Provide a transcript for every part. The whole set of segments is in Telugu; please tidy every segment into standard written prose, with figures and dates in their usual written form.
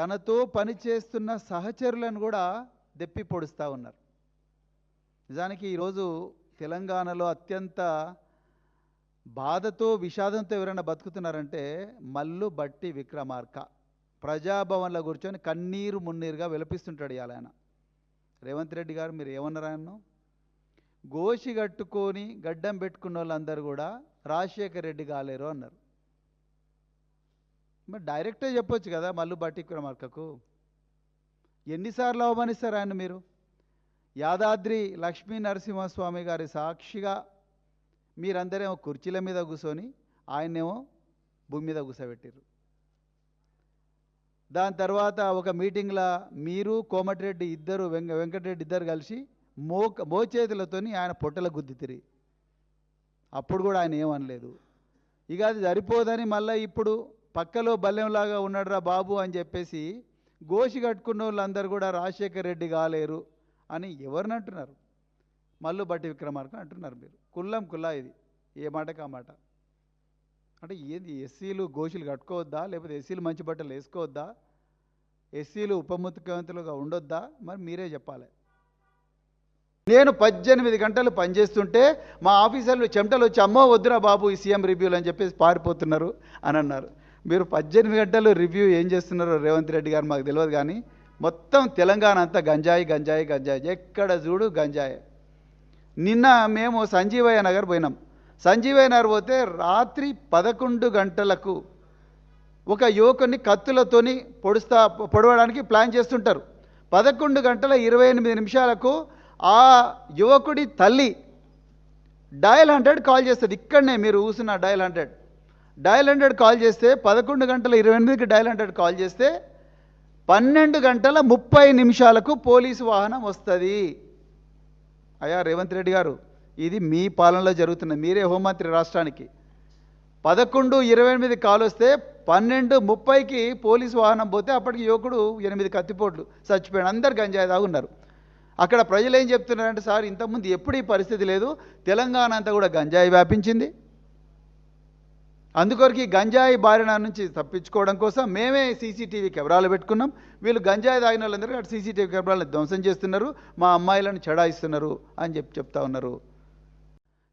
తనతో పనిచేస్తున్న సహచరులను కూడా దెప్పి పొడుస్తూ ఉన్నారు. నిజానికి ఈరోజు తెలంగాణలో అత్యంత బాధతో విషాదంతో ఎవరైనా బతుకుతున్నారంటే మల్లు బట్టి విక్రమార్క. ప్రజాభవన్లో కూర్చొని కన్నీరు మున్నీరుగా విలపిస్తుంటాడు ఇవాళ ఆయన. రేవంత్ రెడ్డి గారు మీరు ఏమన్నారు ఆయన్ను? గోషి కట్టుకొని గడ్డం పెట్టుకున్న వాళ్ళందరూ కూడా రాజశేఖర్ రెడ్డి కాలేరు అన్నారు. మరి డైరెక్టే చెప్పొచ్చు కదా మల్లు బట్టి విక్రమార్కకు. ఎన్నిసార్లు అవమానిస్తారు ఆయన మీరు? యాదాద్రి లక్ష్మీ నరసింహస్వామి గారి సాక్షిగా మీరందరేమో కుర్చీల మీద కూర్చొని ఆయన్నేమో భూమి మీద కూర్చోబెట్టారు. దాని తర్వాత ఒక మీటింగ్లో మీరు కోమటిరెడ్డి ఇద్దరు వెంకటరెడ్డి ఇద్దరు కలిసి మోచేతులతోని ఆయన పొట్టల గుద్దితిరి. అప్పుడు కూడా ఆయన ఏమనలేదు. ఇక అది సరిపోదని మళ్ళీ ఇప్పుడు పక్కలో బల్లెంలాగా ఉన్నాడురా బాబు అని చెప్పేసి గోషి కట్టుకున్న వాళ్ళందరూ కూడా రాజశేఖర్ రెడ్డి కాలేరు అని ఎవరిని అంటున్నారు? మల్లు బట్టి విక్రమార్క అంటున్నారు మీరు. కుల్లం కుల్లా ఇది, ఏ మాటకి ఆ మాట. అంటే ఏంది, ఎస్సీలు గోషులు కట్టుకోవద్దా, లేకపోతే ఎస్సీలు మంచి బట్టలు వేసుకోవద్దా, ఎస్సీలు ఉప ముఖ్యమంత్రులుగా ఉండొద్దా? మరి మీరే చెప్పాలి. నేను 18 గంటలు పనిచేస్తుంటే మా ఆఫీసర్లు చెమటలు వచ్చి అమ్మో వద్దురా బాబు ఈ సీఎం రివ్యూలు అని చెప్పేసి పారిపోతున్నారు అని అన్నారు. మీరు 18 గంటలు రివ్యూ ఏం చేస్తున్నారో రేవంత్ రెడ్డి గారు మాకు తెలియదు, కానీ మొత్తం తెలంగాణ అంతా గంజాయి గంజాయి గంజాయి, ఎక్కడ చూడు గంజాయి. నిన్న మేము సంజీవయ్య నగర్ పోయినాం. సంజీవయ్య నగర్ పోతే రాత్రి 11 గంటలకు ఒక యువకుని కత్తులతోని పొడవడానికి ప్లాన్ చేస్తుంటారు. 11:28 ఆ యువకుడి తల్లి డయల్ 100 కాల్ చేస్తుంది. ఇక్కడనే మీరు కూర్చున్న డయల్ 100 కాల్ చేస్తే 11:28 డయల్ 100 కాల్ చేస్తే 12:30 పోలీసు వాహనం వస్తుంది. అయ్యా రేవంత్ రెడ్డి గారు, ఇది మీ పాలనలో జరుగుతున్నది. మీరే హోంమంత్రి రాష్ట్రానికి. 11:28 కాల్ వస్తే 12:30 పోలీసు వాహనం పోతే అప్పటికి యువకుడు 8 కత్తిపోట్లు చచ్చిపోయాడు. అందరు గంజాయి తాగున్నారు. అక్కడ ప్రజలు ఏం చెప్తున్నారంటే, సార్ ఇంతకుముందు ఎప్పుడు ఈ పరిస్థితి లేదు, తెలంగాణ అంతా కూడా గంజాయి వ్యాపించింది, అందుకొరకు గంజాయి బారిన నుంచి తప్పించుకోవడం కోసం మేమే సీసీటీవీ కెమెరాలు పెట్టుకున్నాం. వీళ్ళు గంజాయి తాగిన వాళ్ళందరూ అటు సీసీటీవీ కెమెరాలను ధ్వంసం చేస్తున్నారు, మా అమ్మాయిలను చెడాయిస్తున్నారు అని చెప్తా ఉన్నారు.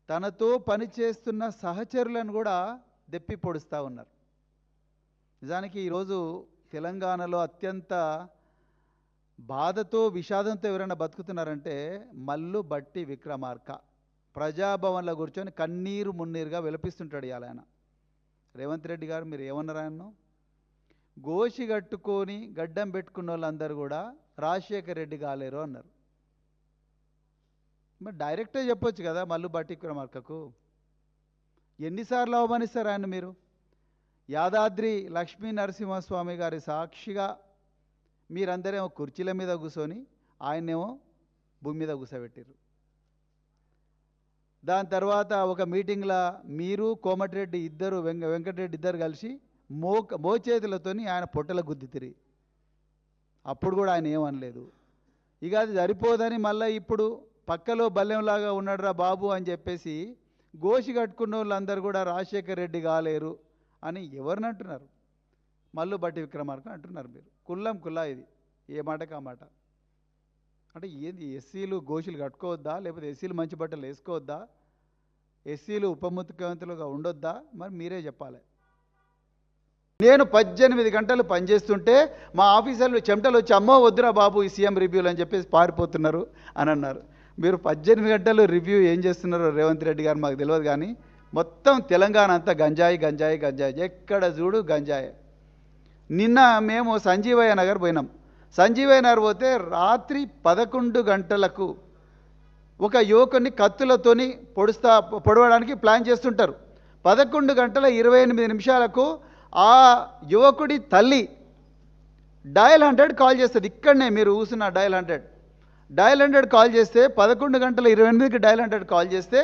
తనతో పనిచేస్తున్న సహచరులను కూడా దెప్పి పొడుస్తూ ఉన్నారు. నిజానికి ఈరోజు తెలంగాణలో అత్యంత బాధతో విషాదంతో ఎవరైనా బతుకుతున్నారంటే మల్లు బట్టి విక్రమార్క. ప్రజాభవన్లో కూర్చొని కన్నీరు మున్నీరుగా విలపిస్తుంటాడు ఇవాళ ఆయన. రేవంత్ రెడ్డి గారు మీరు ఏమన్నారు ఆయన్ను? గోషి కట్టుకొని గడ్డం పెట్టుకున్న వాళ్ళందరూ కూడా రాజశేఖర్ రెడ్డి కాలేరు అన్నారు. మరి డైరెక్టే చెప్పొచ్చు కదా మల్లు బట్టి విక్రమార్కకు. ఎన్నిసార్లు అవమానిస్తారు ఆయన మీరు? యాదాద్రి లక్ష్మీ నరసింహస్వామి గారి సాక్షిగా మీరందరేమో కుర్చీల మీద కూర్చొని ఆయన్నేమో భూమి మీద కూర్చోబెట్టారు. దాని తర్వాత ఒక మీటింగ్లో మీరు కోమటిరెడ్డి ఇద్దరు వెంకటరెడ్డి ఇద్దరు కలిసి మోచేతులతోని ఆయన పొట్టల గుద్దితిరి. అప్పుడు కూడా ఆయన ఏమనలేదు. ఇక అది సరిపోదని మళ్ళీ ఇప్పుడు పక్కలో బల్లెంలాగా ఉన్నాడురా బాబు అని చెప్పేసి గోషి కట్టుకున్న వాళ్ళందరూ కూడా రాజశేఖర్ రెడ్డి కాలేరు అని ఎవరిని అంటున్నారు? మల్లు బట్టి విక్రమార్క అంటున్నారు మీరు. కుల్లం కుల్లా ఇది, ఏ మాటకి ఆ మాట. అంటే ఏంది, ఎస్సీలు గోషులు కట్టుకోవద్దా, లేకపోతే ఎస్సీలు మంచి బట్టలు వేసుకోవద్దా, ఎస్సీలు ఉప ముఖ్యమంత్రులుగా ఉండొద్దా? మరి మీరే చెప్పాలి. నేను 18 గంటలు పనిచేస్తుంటే మా ఆఫీసర్లు చెమటలు వచ్చి అమ్మో వద్దురా బాబు ఈ సీఎం రివ్యూలు అని చెప్పేసి పారిపోతున్నారు అని అన్నారు. మీరు 18 గంటలు రివ్యూ ఏం చేస్తున్నారో రేవంత్ రెడ్డి గారు మాకు తెలియదు, కానీ మొత్తం తెలంగాణ అంతా గంజాయి గంజాయి గంజాయి, ఎక్కడ చూడు గంజాయి. నిన్న మేము సంజీవయ్య నగర్ పోయినాం. సంజీవయ్య నగర్ పోతే రాత్రి 11 గంటలకు ఒక యువకుని కత్తులతోని పొడవడానికి ప్లాన్ చేస్తుంటారు. 11:28 ఆ యువకుడి తల్లి డయల్ 100 కాల్ చేస్తుంది. ఇక్కడనే మీరు కూర్చున్న డయల్ 100 కాల్ చేస్తే 11:28 డయల్ 100 కాల్ చేస్తే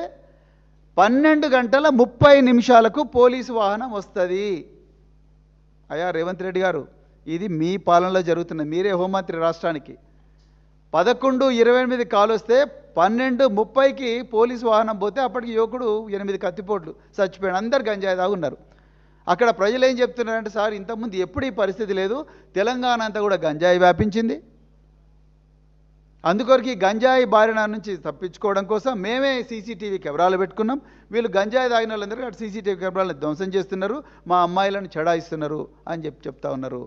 12:30 పోలీసు వాహనం వస్తుంది. అయ్యా రేవంత్ రెడ్డి గారు, ఇది మీ పాలనలో జరుగుతున్నది. మీరే హోంమంత్రి రాష్ట్రానికి. 11:28 కాల్ వస్తే 12:30 పోలీసు వాహనం పోతే అప్పటికి యువకుడు 8 కత్తిపోట్లు చచ్చిపోయాడు. అందరు గంజాయి తాగున్నారు. అక్కడ ప్రజలు ఏం చెప్తున్నారంటే, సార్ ఇంతకుముందు ఎప్పుడు ఈ పరిస్థితి లేదు, తెలంగాణ అంతా కూడా గంజాయి వ్యాపించింది, అందుకొరకు ఈ గంజాయి బారిన నుంచి తప్పించుకోవడం కోసం మేమే సీసీటీవీ కెమెరాలు పెట్టుకున్నాం, వీళ్ళు గంజాయి తాగిన వాళ్ళందరూ అటు సీసీటీవీ కెమెరాలను ధ్వంసం చేస్తున్నారు, మా అమ్మాయిలను చెడాయిస్తున్నారు అని చెప్తా ఉన్నారు.